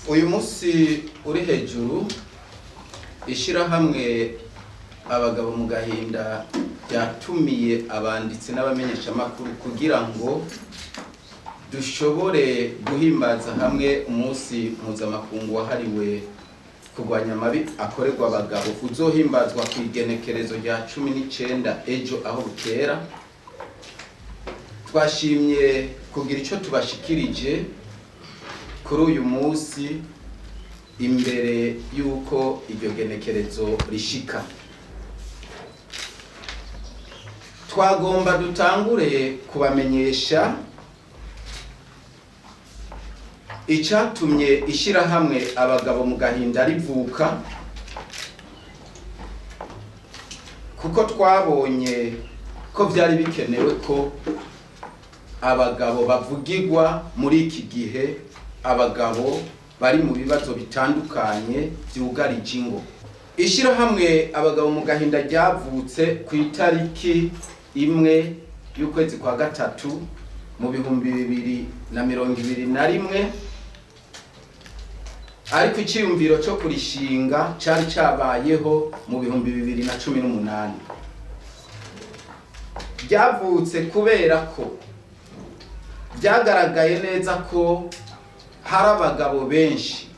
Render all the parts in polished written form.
uyu munsi uri hejuru ishirahamwe abagabo mu gahinda yatumiye abanditsi n'abamenyesha makuru kugira ngo dushobore guhimbaza hamwe umunsi mpuzamakungu wahariwe kurwanya amabi akorerwa abagabo uzohimbazwa ku igenekerezo rya 19 ejo aho bukera. Twashimye kugira ico tubashikirije kuri uyu munsi imbere yuko iryo genekerezo rishika. Twagomba dutangure kubamenyesha icatumye ishirahamwe abagabo mu gahinda rivuka, kuko twabonye ko vyari bikenewe ko abagabo bavugirwa muri iki gihe, abagabo bari mu bibazo bitandukanye vyugarije ingo. Ishirahamwe abagabo mu gahinda ryavutse ku itariki 1 y'ukwezi kwa gatatu mu 2021, ariko iciyumviro cyo kurishinga cari cabayeho mu 2018. Ryavutse kubera ko byagaragaye neza ko hari abagabo benshi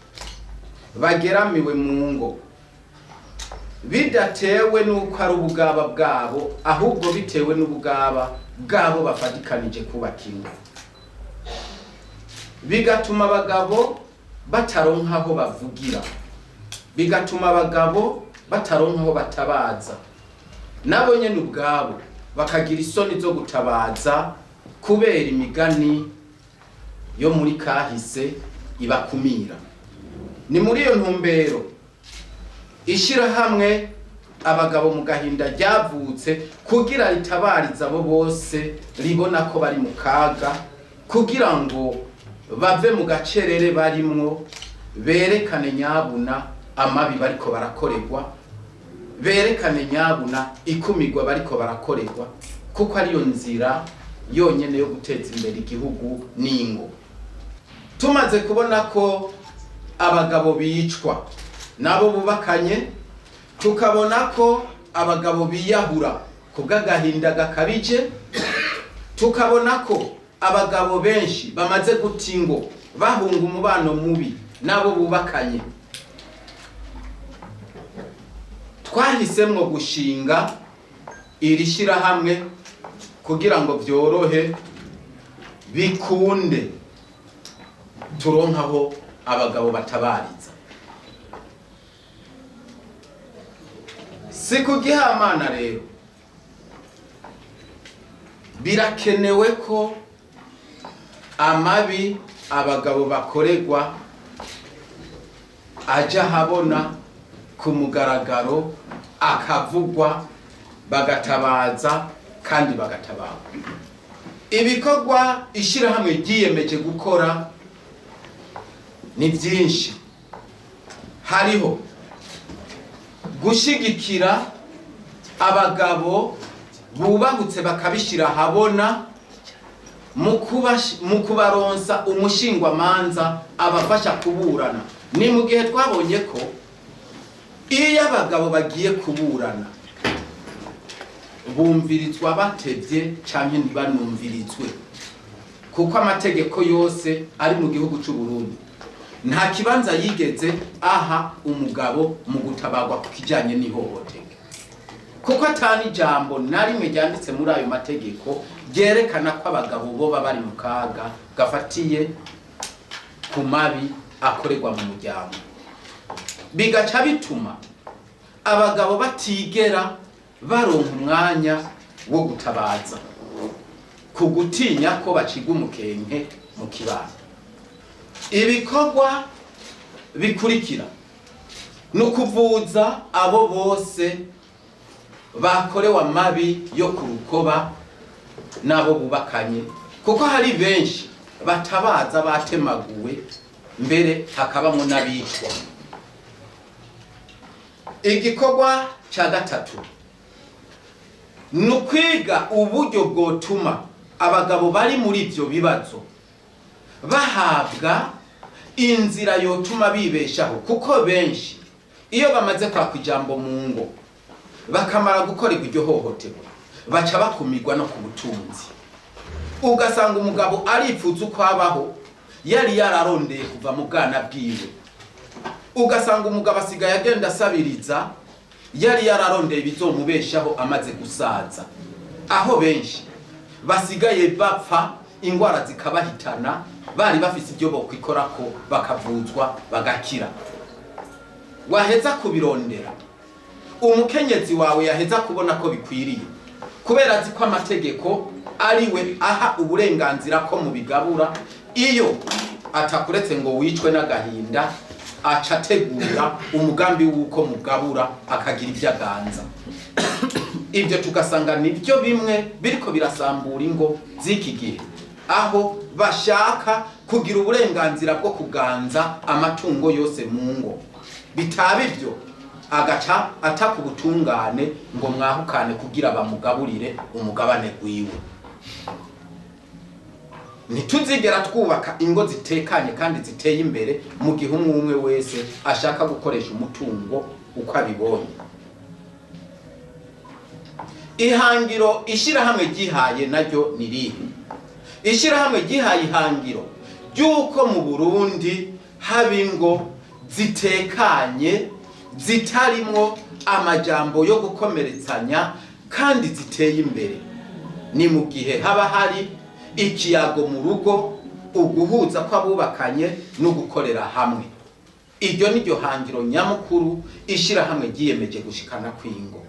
bageramiwe mu ngo, bidatewe nuko ari ubugaba bwabo, ahubwo bitewe n'ubugaba bwabo bafatikanije kubaka ingo, bigatuma abagabo bataronka aho bavugira, bigatuma abagabo bataronka aho batabaza, nabo nyene ubwabo bakagira isoni zo gutabaza kubera imigani yo muri kahise ibakumira. Ni muri iyo ntumbero ishirahamwe abagabo mu gahinda ryavutse kugira ritabariza abo bose ribona ko bari mu kaga, kugira ngo bave mu gacerere barimwo, berekane nyabuna amabi bariko barakorerwa, berekane nyabuna ikumirwa bariko barakorerwa, kuko ariyo nzira yonyene yo guteza imbere igihugu n'ingo. Tumaze kubona ko abagabo bicwa nabo bubakanye, tukabona ko abagabo biyahura kubw'agahinda gakabije, tukabona ko abagabo benshi bamaze guta ingo bahunga umubano mubi nabo bubakanye, twahisemwo gushinga iri shirahamwe kugira ngo vyorohe bikunde turonkaho abagabo batabariza. Si kugihamana rero, birakenewe ko amabi abagabo bakorerwa aja habona ku mugaragaro, akavugwa, bagatabaza kandi bagatabawe. Ibikorwa ishirahamwe ryiyemeje gukora ni byinshi. Hariho gushigikira abagabo bubahutse bakabishira habona mu kubaronsa umushingwa manza abafasha kuburana. Ni mu gihe twabonye ko iyo abagabo bagiye kuburana bumvirizwa batevye canke ntibanumvirizwe, kuko amategeko yose ari mu gihugu c'u Burundi nta kibanza yigeze aha umugabo mu gutabagwa ku kijanye n'ihohoterwa, kuko atani ijambo na rimwe ryanditse muri ayo mategeko ryerekana ko abagabo boba bari mu kaga gafatiye ku mabi akorerwa mu muryango. Bigaca bituma abagabo batigera baronka umwanya wo gutabaza, kugutinya ko baciga umukenke mu kibano. Ibikorwa bikurikira nukuvuza abo bose bakorewe amabi yo kurukoba nabo bubakanye, kuko hari benshi batabaza batemaguwe, mbere hakabamo n'abicwa. Igikorwa ca gatatu nukwiga uburyo bwotuma abagabo bari muri ivyo bibazo bahabwa inzira yotuma bibeshaho, kuko benshi iyo bamaze kwaka ijambo mu ngo bakamara gukorerwa iryo hohoterwa baca bakumirwa no ku butunzi. Ugasanga umugabo aripfuza uko abaho yari yararondeye kuva mu bwana bwiwe. Ugasanga umugabo asigaye agenda asabiriza yari yararondeye bizomubeshaho amaze gusaza. Aho benshi basigaye bapfa, ingwara zikabahitana, bari bafise ibyo bokwikorako bakavuzwa bagakira. Waheza kubirondera, umukenyezi wawe yaheza kubona ko bikwiriye, kubera azi ko amategeko ariwe aha uburenganzira ko mubigabura. Iyo atakuretse ngo wicwe n'agahinda, aca ategura umugambi w'uko mugabura akagira ibyo aganza. Ibyo tugasanga nibyo bimwe biriko birasambura ingo z'iki gihe, aho bashaka kugira uburenganzira bwo kuganza amatungo yose mu ngo. Bitaba ibyo agaca ataka ubutungane ngo mwahukane kugira bamugaburire umugabane gwiwe. Ntituzigera twubaka ingo zitekanye kandi ziteye imbere mu gihe umwe wese ashaka gukoresha umutungo uko abibonye. Ihangiro ishirahamwe gihaye naryo nirihe? Ishirahamwe gihaye ihangiro ryuko mu Burundi haba ingo zitekanye, zitarimwo amajambo yo gukomeretsanya kandi ziteye imbere. Ni mu gihe haba hari ikiyago mu rugo, uguhuza kw'abubakanye no gukorera hamwe. Iryo niryo hangiro nyamukuru ishirahamwe giyemeje gushikana kw'ingo.